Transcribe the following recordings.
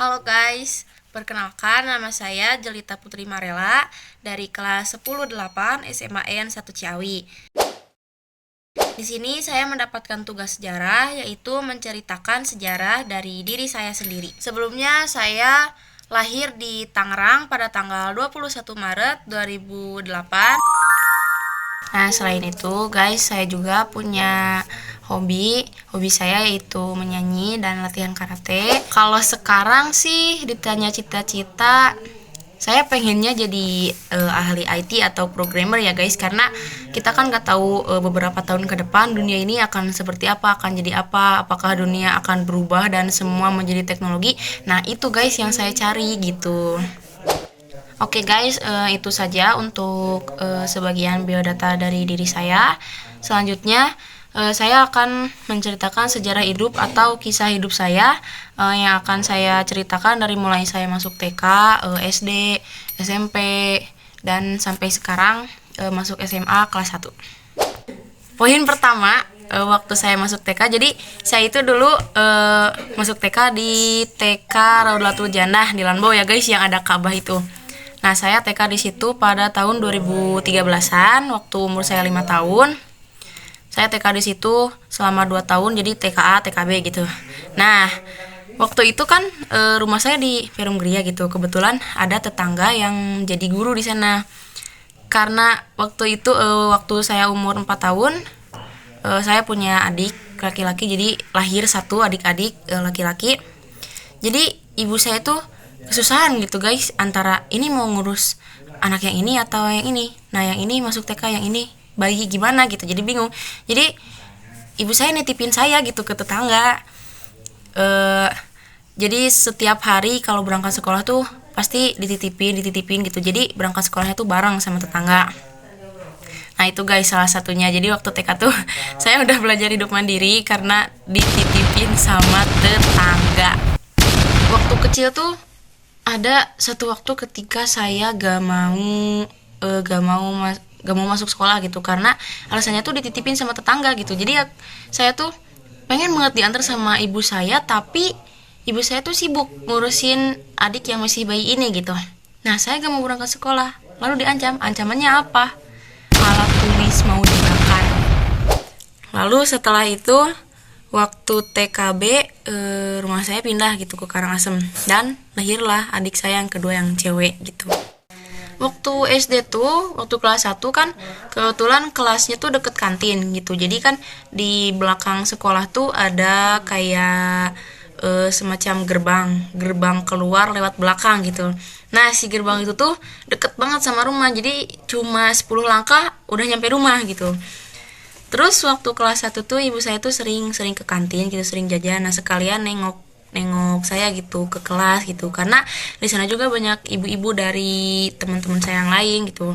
Halo guys, perkenalkan nama saya Jelita Putri Marela dari kelas 10-8 SMA-N 1 Ciawi. Di sini saya mendapatkan tugas sejarah, yaitu menceritakan sejarah dari diri saya sendiri. Sebelumnya saya lahir di Tangerang pada tanggal 21 Maret 2008. Nah, selain itu guys, saya juga punya hobi saya yaitu menyanyi dan latihan karate. Kalau sekarang sih ditanya cita-cita, saya pengennya jadi ahli IT atau programmer ya guys, karena kita kan nggak tahu beberapa tahun ke depan dunia ini akan seperti apa, akan jadi apa, apakah dunia akan berubah dan semua menjadi teknologi. Nah itu guys yang saya cari gitu. Oke guys, itu saja untuk sebagian biodata dari diri saya. Selanjutnya, saya akan menceritakan sejarah hidup atau kisah hidup saya yang akan saya ceritakan dari mulai saya masuk TK, SD, SMP, dan sampai sekarang masuk SMA kelas 1. Poin pertama, waktu saya masuk TK, jadi saya itu dulu masuk TK di TK Raudatul Jannah di Lanbau ya guys, yang ada Ka'bah itu. Nah, saya TK di situ pada tahun 2013-an, waktu umur saya 5 tahun. Saya TK di situ selama 2 tahun, jadi TKA, TKB gitu. Nah, waktu itu kan rumah saya di Perum Gria gitu. Kebetulan ada tetangga yang jadi guru di sana. Karena waktu itu waktu saya umur 4 tahun, saya punya adik laki-laki, jadi lahir satu adik-adik laki-laki. Jadi ibu saya tuh kesusahan gitu guys, antara ini mau ngurus anak yang ini atau yang ini. Nah yang ini masuk TK, yang ini bayi gimana gitu, jadi bingung. Jadi ibu saya nitipin saya gitu ke tetangga. Jadi setiap hari kalau berangkat sekolah tuh pasti dititipin gitu. Jadi berangkat sekolahnya tuh bareng sama tetangga. Nah itu guys salah satunya. Jadi waktu TK tuh saya udah belajar hidup mandiri karena dititipin sama tetangga. Waktu kecil tuh ada satu waktu ketika saya gak mau masuk sekolah gitu, karena alasannya tuh dititipin sama tetangga gitu. Jadi saya tuh pengen banget diantar sama ibu saya, tapi ibu saya tuh sibuk ngurusin adik yang masih bayi ini gitu. Nah saya gak mau berangkat sekolah, lalu diancam. Ancamannya apa? Alat tulis mau dibakar. Lalu setelah itu waktu TKB rumah saya pindah gitu ke Karangasem, dan lahirlah adik saya yang kedua yang cewek gitu. Waktu SD tuh, waktu kelas 1 kan kebetulan kelasnya tuh deket kantin gitu. Jadi kan di belakang sekolah tuh ada kayak semacam gerbang keluar lewat belakang gitu. Nah si gerbang itu tuh deket banget sama rumah, jadi cuma 10 langkah udah nyampe rumah gitu. Terus waktu kelas 1 tuh ibu saya tuh sering ke kantin gitu, sering jajan. Nah sekalian nengok saya gitu ke kelas gitu, karena di sana juga banyak ibu-ibu dari teman-teman saya yang lain gitu.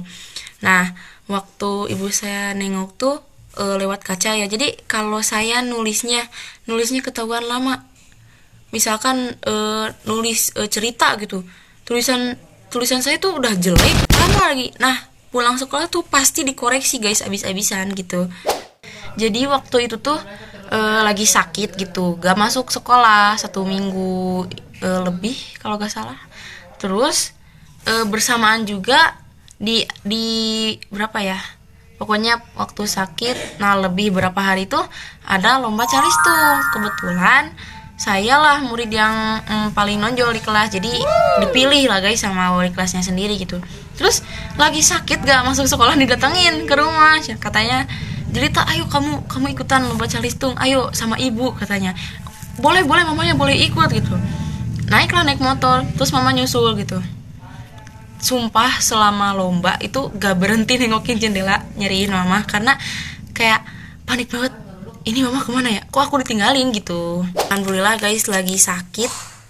Nah waktu ibu saya nengok tuh lewat kaca ya, jadi kalau saya nulisnya ketahuan lama. Misalkan nulis cerita gitu, tulisan saya tuh udah jelek lama lagi. Nah pulang sekolah tuh pasti dikoreksi guys abis-abisan gitu. Jadi waktu itu tuh lagi sakit gitu, gak masuk sekolah 1 minggu lebih kalau gak salah. Terus bersamaan juga di berapa ya, pokoknya waktu sakit, nah lebih berapa hari tuh ada lomba calis tuh. Kebetulan saya lah murid yang paling nonjol di kelas, jadi dipilih lah guys sama wali kelasnya sendiri gitu. Terus lagi sakit gak masuk sekolah, didatengin ke rumah, katanya, Jelita ayo kamu ikutan lomba calistung, ayo sama ibu, katanya. Boleh mamanya boleh ikut gitu. Naik motor, terus mama nyusul gitu. Sumpah selama lomba itu gak berhenti nengokin jendela nyariin mama, karena kayak panik banget, ini mama kemana ya, kok aku ditinggalin gitu. Alhamdulillah guys, lagi sakit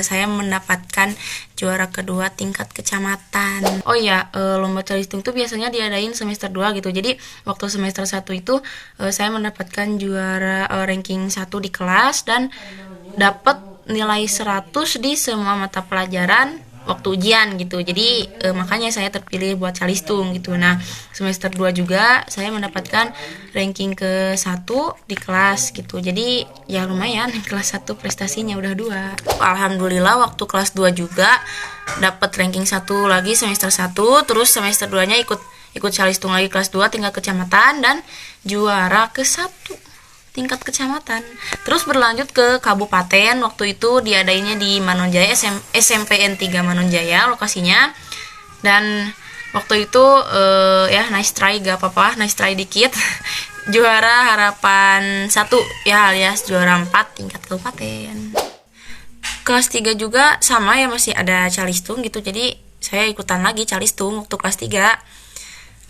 saya mendapatkan juara kedua tingkat kecamatan. Oh ya, lomba calistung tuh biasanya diadain semester 2 gitu. Jadi waktu semester 1 itu saya mendapatkan juara ranking 1 di kelas dan dapat nilai 100 di semua mata pelajaran waktu ujian gitu. Jadi makanya saya terpilih buat calistung gitu. Nah, semester 2 juga saya mendapatkan ranking ke 1 di kelas gitu. Jadi ya lumayan, kelas 1 prestasinya udah 2. Alhamdulillah waktu kelas 2 juga dapat ranking 1 lagi semester 1, terus semester 2-nya ikut calistung lagi kelas 2 tingkat kecamatan dan juara ke 1 tingkat kecamatan. Terus berlanjut ke kabupaten, waktu itu diadainnya di Manonjaya, SMPN 3 Manonjaya lokasinya. Dan waktu itu ya nice try, gak apa-apa, nice try dikit. Juara harapan 1 ya, alias juara 4 tingkat kabupaten. Kelas 3 juga sama ya, masih ada calistung gitu. Jadi saya ikutan lagi calistung waktu kelas 3.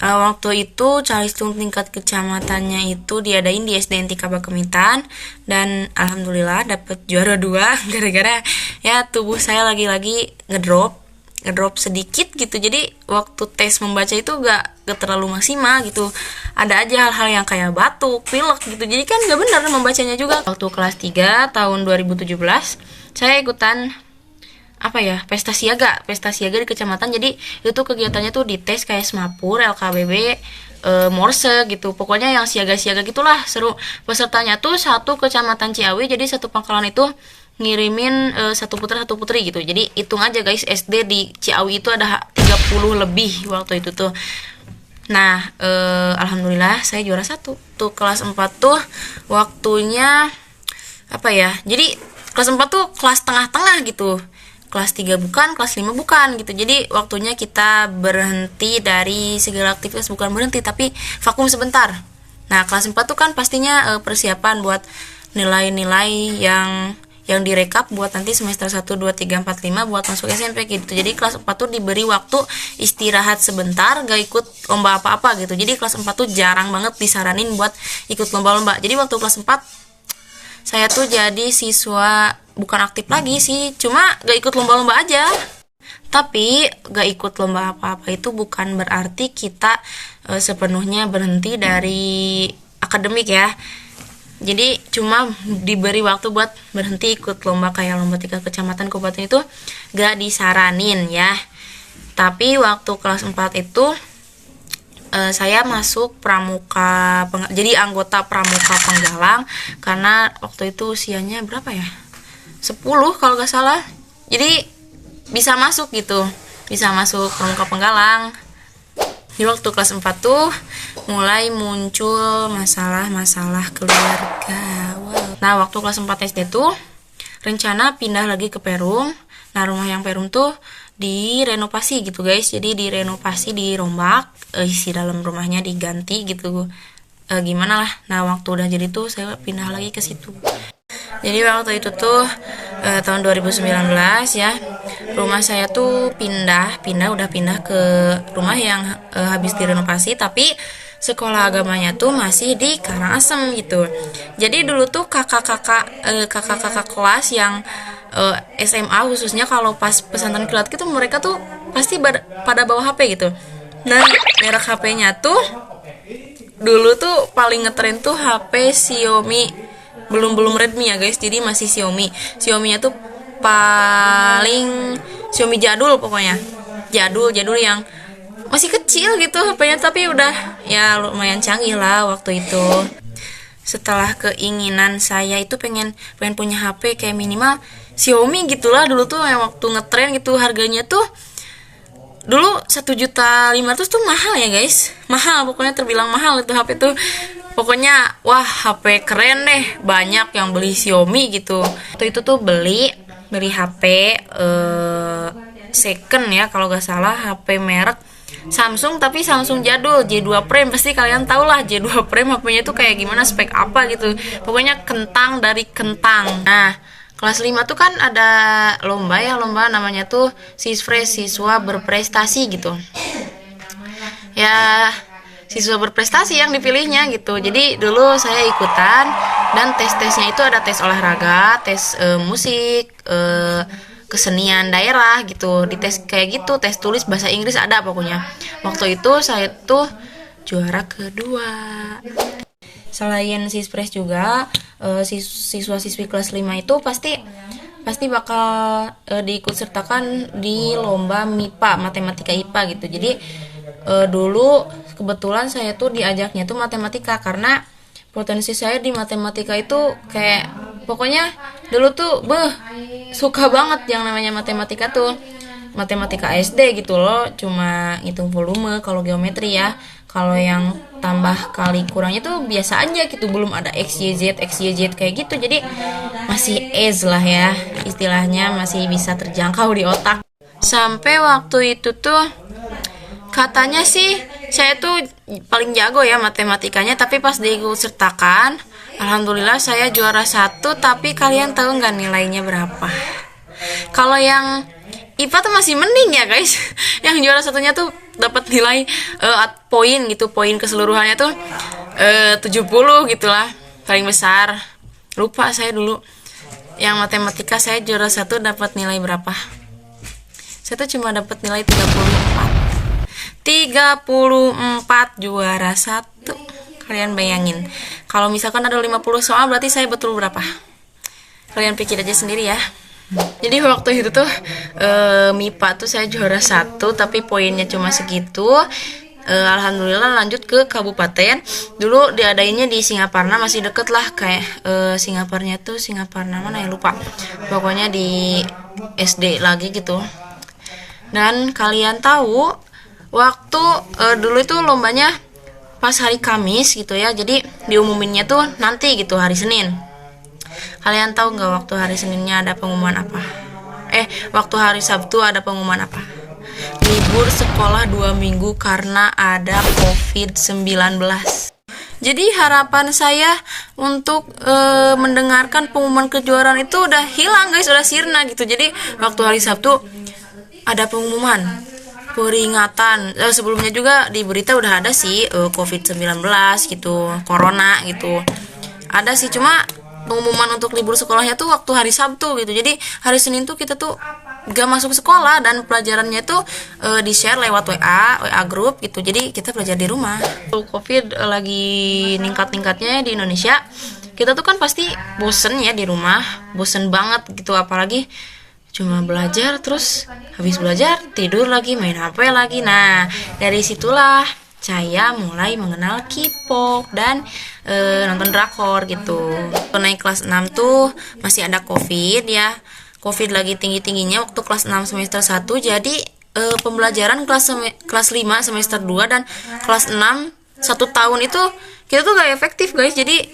Waktu itu calistung tingkat kecamatannya itu diadain di SDN Tika Bakemitan, dan alhamdulillah dapet juara 2 gara-gara ya tubuh saya lagi-lagi ngedrop sedikit gitu. Jadi waktu tes membaca itu gak terlalu maksimal gitu, ada aja hal-hal yang kayak batuk, pilek gitu, jadi kan gak benar membacanya juga. Waktu kelas 3 tahun 2017 saya ikutan pesta siaga di kecamatan. Jadi itu kegiatannya tuh dites kayak semapur, LKBB, morse gitu, pokoknya yang siaga-siaga gitulah, seru. Pesertanya tuh satu kecamatan Ciawi, jadi satu pangkalan itu ngirimin satu putra satu putri gitu. Jadi hitung aja guys, SD di Ciawi itu ada 30 lebih waktu itu tuh. Nah alhamdulillah saya juara 1 tuh. Kelas 4 tuh waktunya jadi kelas 4 tuh kelas tengah-tengah gitu, kelas 3 bukan, kelas 5 bukan gitu. Jadi waktunya kita berhenti dari segala aktivitas, bukan berhenti tapi vakum sebentar. Nah, kelas 4 tuh kan pastinya persiapan buat nilai-nilai yang direkap buat nanti semester 1, 2, 3, 4, 5 buat masuk SMP gitu. Jadi kelas 4 tuh diberi waktu istirahat sebentar, gak ikut lomba apa-apa gitu. Jadi kelas 4 tuh jarang banget disaranin buat ikut lomba-lomba. Jadi waktu kelas 4 saya tuh jadi siswa bukan aktif lagi sih, cuma gak ikut lomba-lomba aja. Tapi gak ikut lomba apa-apa itu bukan berarti kita sepenuhnya berhenti dari akademik ya. Jadi cuma diberi waktu buat berhenti ikut lomba kayak lomba tingkat kecamatan, kabupaten itu gak disaranin ya. Tapi waktu kelas 4 itu saya masuk pramuka, jadi anggota pramuka Penggalang, karena waktu itu usianya berapa ya, 10 kalau gak salah. Jadi bisa masuk gitu, bisa masuk pramuka Penggalang. Di waktu kelas 4 tuh mulai muncul masalah-masalah keluarga. Nah waktu kelas 4 SD tuh rencana pindah lagi ke Perum. Nah rumah yang Perum tuh direnovasi gitu guys, jadi direnovasi, dirombak, isi dalam rumahnya diganti gitu, gimana lah. Nah waktu udah jadi tuh saya pindah lagi ke situ. Jadi waktu itu tuh tahun 2019 ya, rumah saya tuh pindah ke rumah yang habis direnovasi, tapi sekolah agamanya tuh masih di Karangasem gitu. Jadi dulu tuh kakak-kakak kelas yang SMA khususnya, kalau pas pesantren kilat gitu mereka tuh pasti pada bawa HP gitu. Nah merek HP-nya tuh dulu tuh paling ngetren tuh HP Xiaomi, belum Redmi ya guys, jadi masih Xiaomi-nya tuh paling Xiaomi jadul, pokoknya jadul yang masih kecil gitu HP-nya, tapi udah ya lumayan canggih lah waktu itu. Setelah keinginan saya itu pengen punya HP kayak minimal Xiaomi gitulah. Dulu tuh yang waktu ngetren gitu, harganya tuh dulu 1.500.000 tuh mahal ya guys, mahal, pokoknya terbilang mahal itu HP tuh. Pokoknya wah HP keren deh, banyak yang beli Xiaomi gitu. Waktu itu tuh beli HP second ya kalau gak salah, HP merek Samsung, tapi Samsung jadul J2 Prime. Pasti kalian tau lah J2 Prime HP-nya tuh kayak gimana, spek apa gitu, pokoknya kentang dari kentang. Nah kelas 5 tuh kan ada lomba namanya tuh Sisfresh, siswa berprestasi gitu ya, siswa berprestasi yang dipilihnya gitu. Jadi dulu saya ikutan, dan tes-tesnya itu ada tes olahraga, tes musik, kesenian daerah gitu, di tes kayak gitu, tes tulis bahasa Inggris ada pokoknya. Waktu itu saya tuh juara kedua. Selain Sispress juga siswa-siswi kelas 5 itu pasti pasti bakal diikut sertakan di lomba MIPA, matematika IPA gitu. Jadi dulu kebetulan saya tuh diajaknya tuh matematika karena potensi saya di matematika itu kayak pokoknya dulu tuh suka banget yang namanya matematika tuh. Matematika SD gitu loh, cuma ngitung volume kalau geometri ya. Kalau yang tambah kali kurangnya tuh biasa aja gitu, belum ada XYZ kayak gitu. Jadi masih es lah ya, istilahnya masih bisa terjangkau di otak. Sampai waktu itu tuh katanya sih saya tuh paling jago ya matematikanya, tapi pas diikut sertakan, alhamdulillah saya juara 1. Tapi kalian tahu nggak nilainya berapa? Kalau yang IPA tuh masih mending ya guys. Yang juara satunya tuh dapat nilai poin gitu, poin keseluruhannya tuh 70 gitulah, paling besar. Lupa saya dulu. Yang matematika saya juara 1 dapat nilai berapa? Saya tuh cuma dapat nilai 34 juara 1. Kalian bayangin, kalau misalkan ada 50 soal berarti saya betul berapa? Kalian pikir aja sendiri ya. Jadi waktu itu tuh MIPA tuh saya juara 1, tapi poinnya cuma segitu. Alhamdulillah lanjut ke kabupaten. Dulu diadainnya di Singaparna, masih deket lah kayak Singaparnya tuh Singaparna mana ya lupa. Pokoknya di SD lagi gitu. Dan kalian tahu waktu dulu itu lombanya pas hari Kamis gitu ya. Jadi diumuminnya tuh nanti gitu hari Senin. Kalian tahu nggak waktu hari Seninnya ada pengumuman apa? Waktu hari Sabtu ada pengumuman apa? Libur sekolah 2 minggu karena ada COVID-19. Jadi harapan saya untuk mendengarkan pengumuman kejuaraan itu udah hilang guys, udah sirna gitu. Jadi waktu hari Sabtu ada pengumuman peringatan. Sebelumnya juga di berita udah ada sih COVID-19 gitu, corona gitu. Ada sih, cuma pengumuman untuk libur sekolahnya tuh waktu hari Sabtu gitu. Jadi hari Senin tuh kita tuh gak masuk sekolah dan pelajarannya tuh di share lewat WA grup gitu. Jadi kita belajar di rumah. Covid lagi ningkat-ningkatnya di Indonesia. Kita tuh kan pasti bosen ya di rumah, bosen banget gitu, apalagi cuma belajar terus habis belajar tidur lagi, main HP lagi. Nah, dari situlah saya mulai mengenal K-pop dan nonton drakor gitu. Naik kelas 6 tuh masih ada COVID ya. COVID lagi tinggi-tingginya waktu kelas 6 semester 1. Jadi pembelajaran kelas 5 semester 2 dan kelas 6 1 tahun itu kita tuh gak efektif guys. Jadi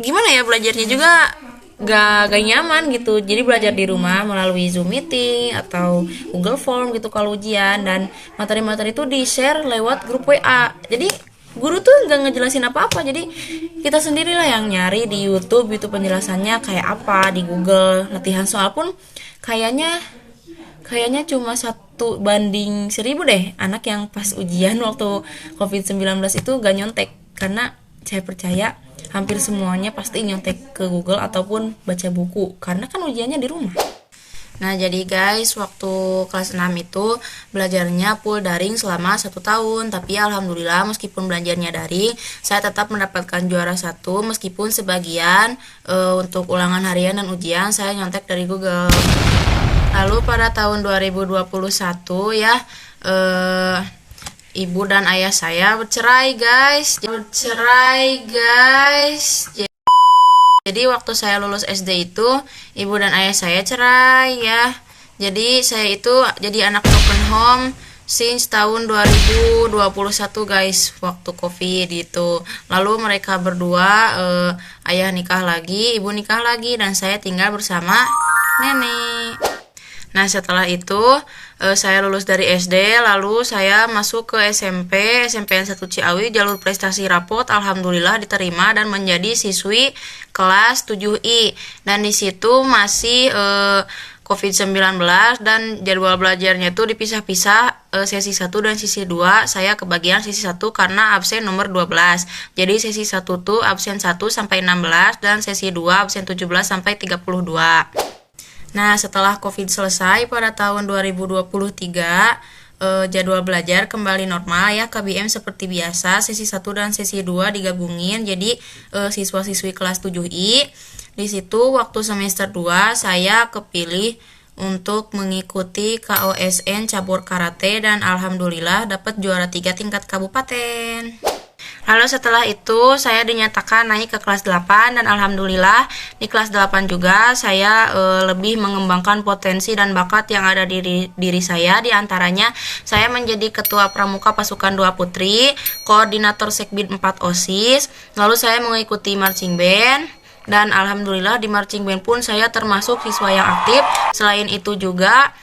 gimana ya, belajarnya juga gak nyaman gitu. Jadi belajar di rumah melalui Zoom meeting atau Google Form gitu kalau ujian, dan materi-materi itu di-share lewat grup WA. Jadi guru tuh nggak ngejelasin apa-apa, jadi kita sendirilah yang nyari di YouTube itu penjelasannya kayak apa, di Google. Latihan soal pun kayaknya cuma 1:1000 deh anak yang pas ujian waktu COVID-19 itu gak nyontek, karena saya percaya hampir semuanya pasti nyontek ke Google ataupun baca buku, karena kan ujiannya di rumah. Nah jadi guys, waktu kelas 6 itu belajarnya full daring selama 1 tahun. Tapi alhamdulillah meskipun belajarnya daring, saya tetap mendapatkan juara 1. Meskipun sebagian untuk ulangan harian dan ujian saya nyontek dari Google. Lalu pada tahun 2021 ya, ibu dan ayah saya bercerai guys. Jadi waktu saya lulus SD itu ibu dan ayah saya cerai ya. Jadi saya itu jadi anak broken home since tahun 2021 guys, waktu COVID gitu. Lalu mereka berdua, ayah nikah lagi, ibu nikah lagi, dan saya tinggal bersama nenek. Nah setelah itu saya lulus dari SD, lalu saya masuk ke SMPN 1 Ciawi, jalur prestasi rapot. Alhamdulillah diterima dan menjadi siswi kelas 7I. Dan di situ masih COVID-19 dan jadwal belajarnya itu dipisah-pisah, sesi 1 dan sesi 2. Saya kebagian sesi 1 karena absen nomor 12. Jadi sesi 1 tuh absen 1 sampai 16 dan sesi 2 absen 17 sampai 32. Nah, setelah COVID selesai pada tahun 2023, jadwal belajar kembali normal ya, KBM seperti biasa, sesi 1 dan sesi 2 digabungin jadi siswa-siswi kelas 7I. Di situ waktu semester 2 saya kepilih untuk mengikuti KOSN cabur karate dan alhamdulillah dapat juara 3 tingkat kabupaten. Lalu setelah itu saya dinyatakan naik ke kelas 8 dan alhamdulillah di kelas 8 juga saya lebih mengembangkan potensi dan bakat yang ada di diri saya. Di antaranya saya menjadi ketua pramuka pasukan 2 putri, koordinator sekbid 4 OSIS, lalu saya mengikuti marching band. Dan alhamdulillah di marching band pun saya termasuk siswa yang aktif. Selain itu juga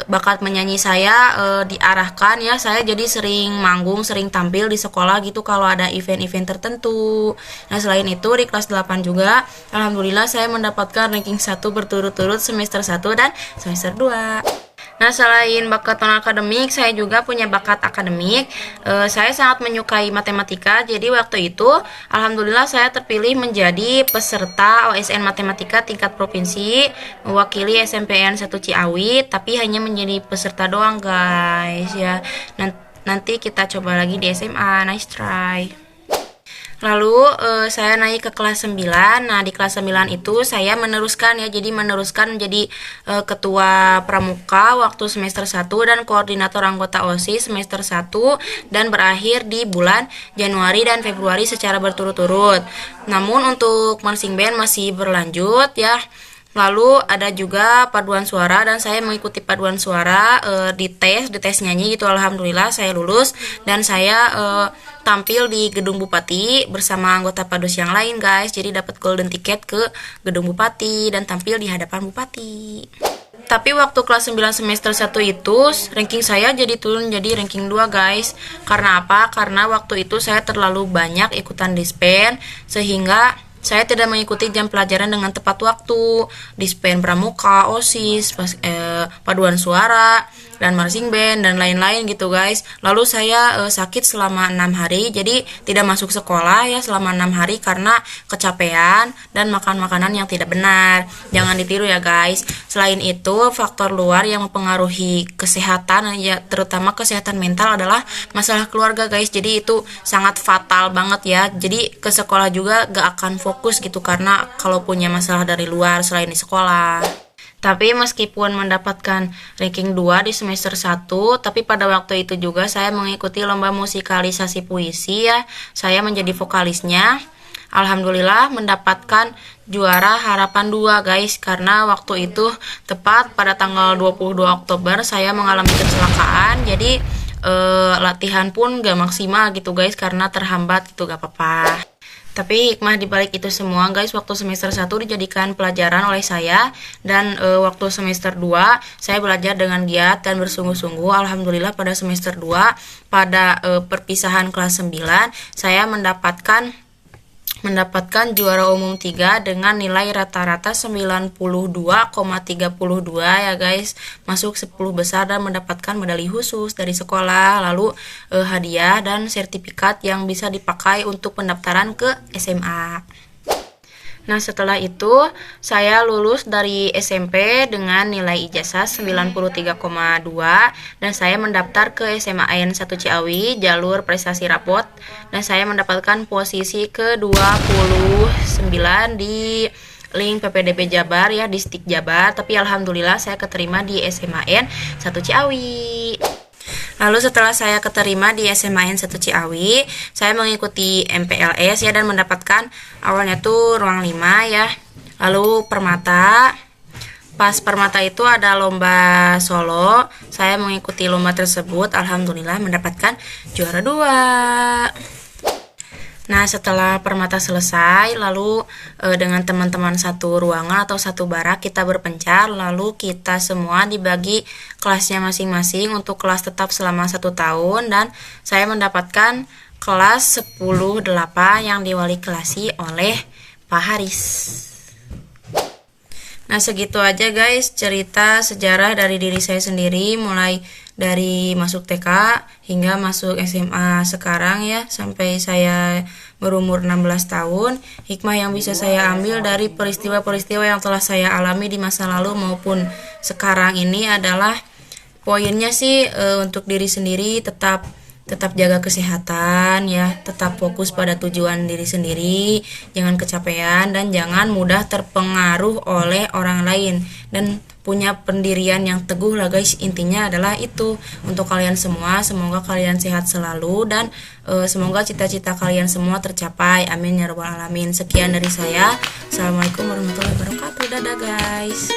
bakat menyanyi saya diarahkan ya, saya jadi sering manggung, sering tampil di sekolah gitu kalau ada event-event tertentu. Nah selain itu di kelas 8 juga alhamdulillah saya mendapatkan ranking 1 berturut-turut semester 1 dan semester 2. Nah selain bakat non akademik, saya juga punya bakat akademik. Saya sangat menyukai matematika. Jadi waktu itu alhamdulillah saya terpilih menjadi peserta OSN matematika tingkat provinsi, mewakili SMPN 1 Ciawi, tapi hanya menjadi peserta doang guys ya. Nanti kita coba lagi di SMA. Nice try. Lalu saya naik ke kelas 9. Nah di kelas 9 itu saya meneruskan ya, jadi meneruskan menjadi ketua pramuka waktu semester 1 dan koordinator anggota OSIS semester 1 dan berakhir di bulan Januari dan Februari secara berturut-turut. Namun untuk marching band masih berlanjut ya. Lalu ada juga paduan suara dan saya mengikuti paduan suara di tes nyanyi gitu. Alhamdulillah saya lulus dan saya tampil di gedung Bupati bersama anggota padus yang lain guys. Jadi dapat golden ticket ke gedung Bupati dan tampil di hadapan Bupati. Tapi waktu kelas 9 semester 1 itu ranking saya jadi turun jadi ranking 2 guys. Karena apa? Karena waktu itu saya terlalu banyak ikutan dispen sehingga saya tidak mengikuti jam pelajaran dengan tepat waktu. Dispen pramuka, OSIS, paduan suara, dan marching band dan lain-lain gitu guys. Lalu saya sakit selama 6 hari, jadi tidak masuk sekolah ya selama 6 hari karena kecapean dan makan makanan yang tidak benar. Jangan ditiru ya guys. Selain itu faktor luar yang mempengaruhi kesehatan ya, terutama kesehatan mental adalah masalah keluarga guys. Jadi itu sangat fatal banget ya. Jadi ke sekolah juga gak akan fokus gitu karena kalau punya masalah dari luar selain di sekolah. Tapi meskipun mendapatkan ranking 2 di semester 1, tapi pada waktu itu juga saya mengikuti lomba musikalisasi puisi ya. Saya menjadi vokalisnya. Alhamdulillah mendapatkan juara harapan 2 guys, karena waktu itu tepat pada tanggal 22 Oktober saya mengalami kecelakaan. Jadi latihan pun gak maksimal gitu guys karena terhambat gitu, gak apa-apa. Tapi hikmah dibalik itu semua guys, waktu semester 1 dijadikan pelajaran oleh saya. Dan waktu semester 2 saya belajar dengan giat dan bersungguh-sungguh. Alhamdulillah pada semester 2 pada perpisahan kelas 9 saya mendapatkan juara umum 3 dengan nilai rata-rata 92,32 ya guys. Masuk 10 besar dan mendapatkan medali khusus dari sekolah, lalu hadiah dan sertifikat yang bisa dipakai untuk pendaftaran ke SMA. Nah setelah itu saya lulus dari SMP dengan nilai ijazah 93,2 dan saya mendaftar ke SMAN 1 Ciawi jalur prestasi rapot dan saya mendapatkan posisi ke-29 di link PPDB Jabar ya, distrik Jabar. Tapi alhamdulillah saya keterima di SMAN 1 Ciawi. Lalu setelah saya keterima di SMAN 1 Ciawi, saya mengikuti MPLS ya dan mendapatkan awalnya tuh ruang 5 ya. Lalu Permata. Pas Permata itu ada lomba solo, saya mengikuti lomba tersebut, alhamdulillah mendapatkan juara 2. Nah setelah Permata selesai, lalu dengan teman-teman satu ruangan atau satu barak kita berpencar, lalu kita semua dibagi kelasnya masing-masing untuk kelas tetap selama 1 tahun dan saya mendapatkan kelas 10-8 yang diwali kelasi oleh Pak Haris. Nah segitu aja guys cerita sejarah dari diri saya sendiri, mulai dari masuk TK hingga masuk SMA sekarang ya, sampai saya berumur 16 tahun. Hikmah yang bisa saya ambil dari peristiwa-peristiwa yang telah saya alami di masa lalu maupun sekarang ini adalah poinnya sih untuk diri sendiri tetap tetap jaga kesehatan ya, tetap fokus pada tujuan diri sendiri, jangan kecapean dan jangan mudah terpengaruh oleh orang lain, dan punya pendirian yang teguh lah guys. Intinya adalah itu untuk kalian semua. Semoga kalian sehat selalu dan semoga cita-cita kalian semua tercapai, amin ya robbal alamin. Sekian dari saya, assalamualaikum warahmatullahi wabarakatuh, dadah guys.